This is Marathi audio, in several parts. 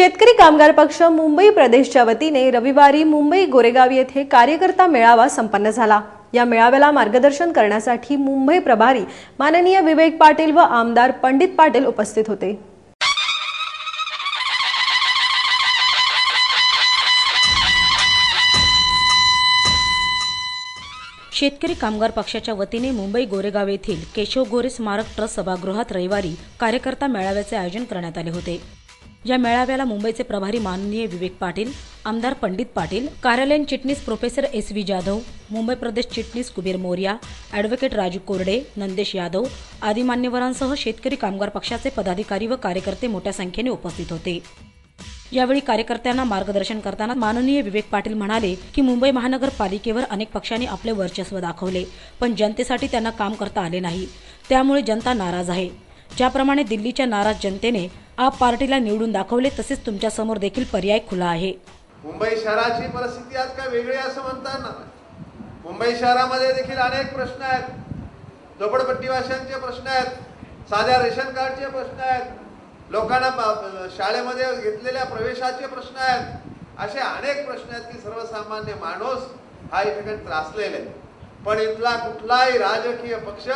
शेतकरी कामगार पक्ष मुंबई प्रदेशच्या वतीने रविवारी मुंबई गोरेगाव येथे कार्यकर्ता मेळावा संपन्न झाला। या मेळाव्याला मार्गदर्शन करण्यासाठी मुंबई प्रभारी माननीय विवेक पाटील व आमदार पंडित पाटील उपस्थित होते। शेतकरी कामगार पक्षाच्या वतीने मुंबई गोरेगाव येथील केशव गोरे स्मारक ट्रस्ट सभागृहात रविवारी कार्यकर्ता मेळाव्याचे आयोजन करण्यात आले होते। या मेळाव्याला मुंबईचे प्रभारी माननीय विवेक पाटील, आमदार पंडित पाटील, कार्यालयीन चिटणीस प्रोफेसर एस.व्ही. जाधव, मुंबई प्रदेश चिटणीस कुबेर मोर्या, ॲडव्होकेट राजू कोरडे, नंदेश यादव आदी मान्यवरांसह शेतकरी कामगार पक्षाचे पदाधिकारी व कार्यकर्ते मोठ्या संख्येने उपस्थित होते। यावेळी कार्यकर्त्यांना मार्गदर्शन करताना माननीय विवेक पाटील म्हणाले की मुंबई महानगरपालिकेवर अनेक पक्षांनी आपले वर्चस्व दाखवले, पण जनतेसाठी त्यांना काम करता आले नाही। त्यामुळे जनता नाराज आहे। ज्याप्रमाणे दिल्लीच्या नाराज जनतेने आप पार्टीला निवडून दाखवले, तसेच तुमच्या समोर देखील पर्याय खुला आहे। मुंबई शहराची परिस्थिती आज काय वेगळी असं म्हणता येणार नाही। मुंबई शहरामध्ये देखील अनेक प्रश्न आहेत। झोपडपट्टीवाशांचे प्रश्न आहेत, साध्या रेशन कार्डचे प्रश्न आहेत, लोकांना शाळेमध्ये घेतलेल्या प्रवेशाचे प्रश्न आहेत। असे अनेक प्रश्न आहेत की सर्वसामान्य माणूस हा या ठिकाणी त्रासलेला आहे। पण इथला कुठलाही राजकीय पक्ष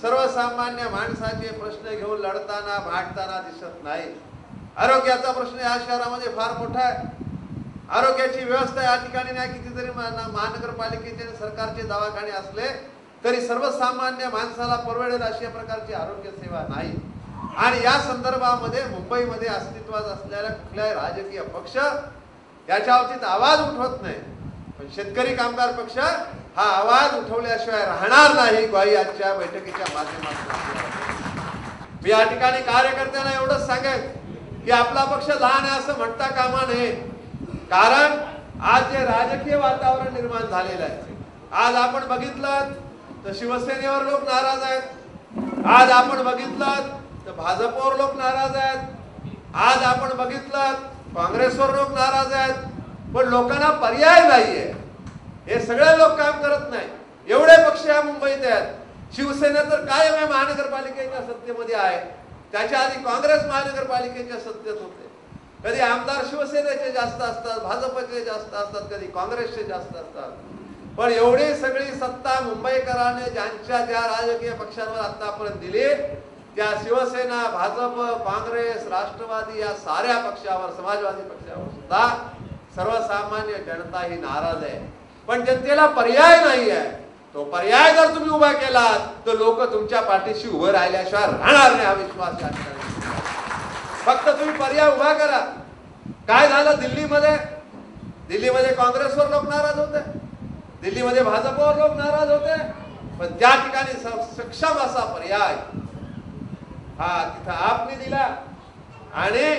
सर्वसामान्य माणसाचे प्रश्न घेऊन लढताना भांडताना दिसत नाही। आरोग्याचा प्रश्न या शहरामध्ये फार मोठा आहे। आरोग्याची व्यवस्था या ठिकाणी नाही। कितीतरी महानगरपालिकेचे सरकारचे दवाखाने असले तरी सर्वसामान्य माणसाला परवडेल अशा प्रकारची आरोग्य सेवा नाही। आणि या संदर्भामध्ये मुंबईमध्ये अस्तित्वात असलेला कुठलाही राजकीय पक्ष याच्यावरती आवाज उठवत नाही। पण शेतकरी कामगार पक्ष हा आवाज उठवल्याशिवाय राहणार नाही। ग्वाही आजच्या बैठकीच्या माध्यमातून मी या ठिकाणी कार्यकर्त्यांना एवढंच सांगेन की आपला पक्ष लहान आहे असं म्हणता कामा नये। कारण आज जे राजकीय वातावरण निर्माण झालेलं आहे, आज आपण बघितलं तर शिवसेनेवर लोक नाराज आहेत, आज आपण बघितलं तर भाजपवर लोक नाराज आहेत, आज आपण बघितलं काँग्रेसवर लोक नाराज आहेत। पण लोकांना पर्याय नाहीये। हे सगळे लोक काम करत नाही। एवढे पक्ष या मुंबईत आहेत। शिवसेना तर कायम आहे महानगरपालिकेच्या सत्तेमध्ये आहे। त्याच्या आधी काँग्रेस महानगरपालिकेच्या सत्तेत होते। कधी आमदार शिवसेनेचे जास्त असतात, भाजपचे जास्त असतात, कधी काँग्रेसचे जास्त असतात। पण एवढी सगळी सत्ता मुंबईकरांनी ज्यांच्या ज्या राजकीय पक्षांवर आतापर्यंत दिली, त्या शिवसेना, भाजप, काँग्रेस, राष्ट्रवादी या साऱ्या पक्षावर, समाजवादी पक्षावर सुद्धा सर्वसामान्य जनता ही नाराज आहे। पण जनतेला पर्याय नाही आहे। तो पर्याय जर तुम्ही उभा केलात तर लोक तुमच्या पाठीशी उभे राहिल्याशिवाय राहणार नाही हा विश्वास या ठिकाणी। फक्त तुम्ही पर्याय उभा करा। काय झालं दिल्लीमध्ये? दिल्लीमध्ये काँग्रेसवर लोक नाराज होते, दिल्लीमध्ये भाजपवर लोक नाराज होते। पण त्या ठिकाणी सक्षम असा पर्याय हा तिथं आपने दिला। आणि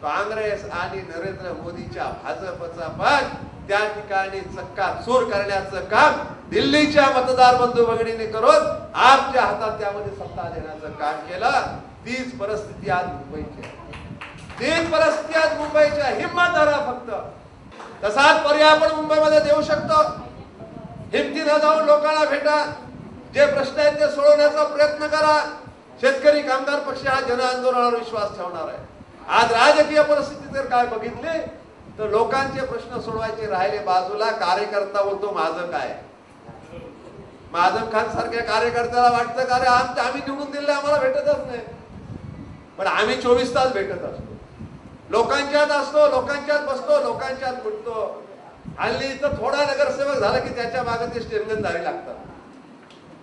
काँग्रेस आणि नरेंद्र मोदीच्या भाजपचा पण त्या ठिकाणी चक्काचूर करण्याचं काम दिल्लीच्या मतदार बंधू भगिनींनी करून आपच्या हातात त्यामध्ये सत्ता देण्याचं काम केलं। तीच परिस्थिती आज मुंबईची आहे। तीच परिस्थिती आज मुंबईची आहे। हिम्मत धरा फक्त। तसाच पर्याय आपण मुंबईमध्ये देऊ शकतो। हिमतीनं जाऊन लोकांना भेटा, जे प्रश्न आहेत ते सोडवण्याचा प्रयत्न करा। शेतकरी कामगार पक्ष हा जन आंदोलनावर विश्वास ठेवणार आहे। आज राजकीय परिस्थिती जर काय बघितली तर लोकांचे प्रश्न सोडवायचे राहिले बाजूला, कार्यकर्ता बोलतो माझं काय। आझम खान सारख्या कार्यकर्त्याला वाटतं का रे आम्ही निवडून दिले आम्हाला भेटतच नाही। पण आम्ही 24 तास भेटत असतो, लोकांच्यात असतो, लोकांच्यात बसतो, लोकांच्यात भेटतो। हल्ली इथं थोडा नगरसेवक झाला की त्याच्या मागे ते स्टेनगन धारी लागतात।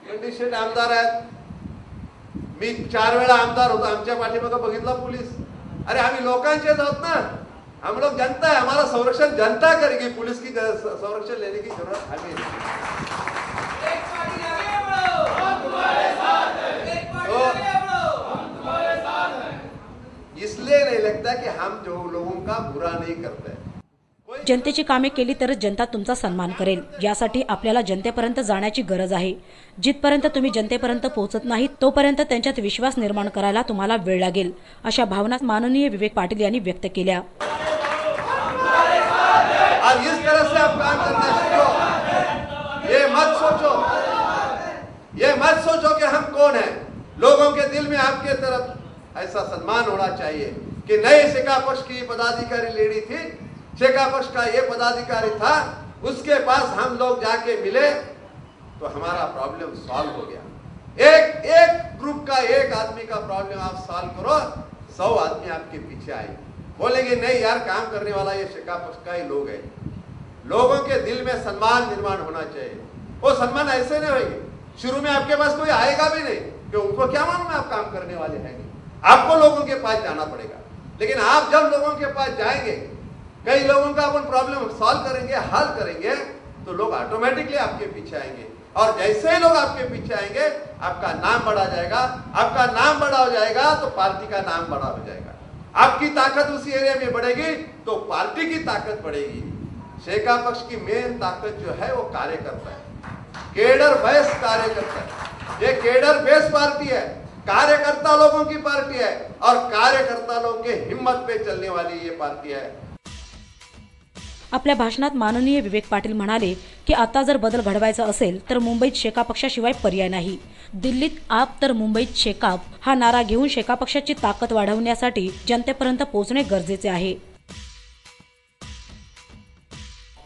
कंडिशन आमदार आहेत। मी 4 वेळा आमदार होतो, आमच्या पाठीमागे बघितलं पोलीस। अरे आम्ही लोकांचेच आहोत ना, हम लोग जनता है, हमारा संरक्षण जनता करेगी, पुलिस की संरक्षण लेने की जरूरत हमें इसलिए नहीं लगता कि हम जो लोगों का बुरा नहीं करते। जनतेची कामे केली तरच जनता तुमचा सन्मान करेल। यासाठी आपल्याला जनतेपर्यंत जाण्याची गरज आहे। जिथपर्यंत तुम्ही जनतेपर्यंत पोहोचत नाही तोपर्यंत त्यांच्यात विश्वास निर्माण करायला तुम्हाला वेळ लागेल, अशा भावना माननीय विवेक पाटील यांनी व्यक्त केल्या। आज इस तरह से आप काम करना सीखो। ये मत सोचो कि हम कौन हैं। लोगों के दिल में आपके तरफ ऐसा सम्मान होना चाहिए कि नए शेका पक्ष की पदाधिकारी लेडी थी, शेका पक्ष का ये पदाधिकारी था, उसके पास हम लोग जाके मिले तो हमारा प्रॉब्लम सॉल्व हो गया। एक ग्रुप का एक आदमी का प्रॉब्लम आप सॉल्व करो, 100 आदमी आपके पीछे आए, बोलेंगे नहीं यार काम करने वाला ये शेका पक्ष का ही लोग है। लोगों के दिल में सम्मान निर्माण होना चाहिए। वो सम्मान ऐसे नहीं होगी, शुरू में आपके पास कोई आएगा भी नहीं कि उनको क्या मालूम है आप काम करने वाले हैं। आपको लोगों के पास जाना पड़ेगा, लेकिन आप जब लोगों के पास जाएंगे, कई लोगों का अपन प्रॉब्लम सॉल्व करेंगे, हल करेंगे, तो लोग ऑटोमेटिकली आपके पीछे आएंगे। और जैसे ही लोग आपके पीछे आएंगे आपका नाम बढ़ा जाएगा, आपका नाम बड़ा हो जाएगा तो पार्टी का नाम बड़ा हो जाएगा, आपकी ताकत उसी एरिया में बढ़ेगी तो पार्टी की ताकत बढ़ेगी। शेका पक्ष की मेन ताकत जो है वो कार्यकर्ता है, केडर बेस कार्यकर्ता है। ये केडर बेस पार्टी है, कार्यकर्ता लोगों की पार्टी है और कार्यकर्ता लोगों के हिम्मत पे चलने वाली ये पार्टी है। आपल्या भाषणात माननीय विवेक पाटील म्हणाले की आता जर बदल घडवायचा असेल तर मुंबईत शेका पक्षाशिवाय पर्याय नाही। दिल्लीत आप तर मुंबईत शेकाप हा नारा घेऊन शेका पक्षाची ताकद वाढवण्यासाठी जनतेपर्यंत पोहोचणे गरजेचे आहे।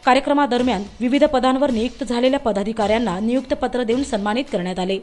कार्यक्रमादरम्यान विविध पदांवर नियुक्त झालेल्या पदाधिकाऱ्यांना नियुक्त पत्र देऊन सन्मानित करण्यात आले।